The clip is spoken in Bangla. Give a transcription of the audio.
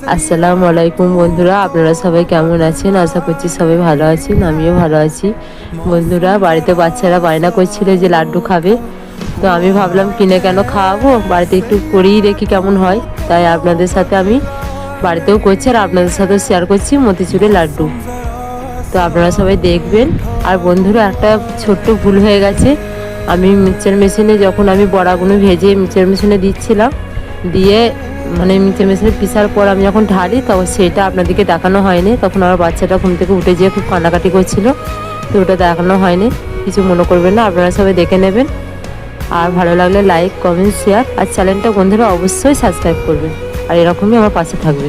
আসসালামু আলাইকুম বন্ধুরা, আপনারা সবাই কেমন আছেন? আশা করছি সবাই ভালো আছেন, আমিও ভালো আছি। বন্ধুরা, বাড়িতে বাচ্চারা বায়না করছিল যে লাড্ডু খাবে, তো আমি ভাবলাম কিনে কেন খাওয়াবো, বাড়িতে একটু করেই দেখি কেমন হয়। তাই আপনাদের সাথে আমি বাড়িতেও করছি আর আপনাদের সাথেও শেয়ার করছি মতিচুরের লাড্ডু। তো আপনারা সবাই দেখবেন। আর বন্ধুরা, একটা ছোট্ট ভুল হয়ে গেছে। আমি মিক্সচার মেশিনে যখন আমি বড়াগুলো ভেজে মিক্সচার মেশিনে দিচ্ছিলাম, দিয়ে মানে মিক্সচার মেশিনে পিসার পর আমি যখন ঢালি তখন সেটা আপনাদেরকে দেখানো হয়নি। তখন আমার বাচ্চাটা ঘুম থেকে উঠে যেয়ে খুব কান্নাকাটি করছিল, তো ওটা দেখানো হয়নি। কিছু মনে করবেন না, আপনারা সবাই দেখে নেবেন। আর ভালো লাগলে লাইক, কমেন্ট, শেয়ার আর চ্যানেলটা বন্ধুরা অবশ্যই সাবস্ক্রাইব করবেন আর এরকমই আমার পাশে থাকবে।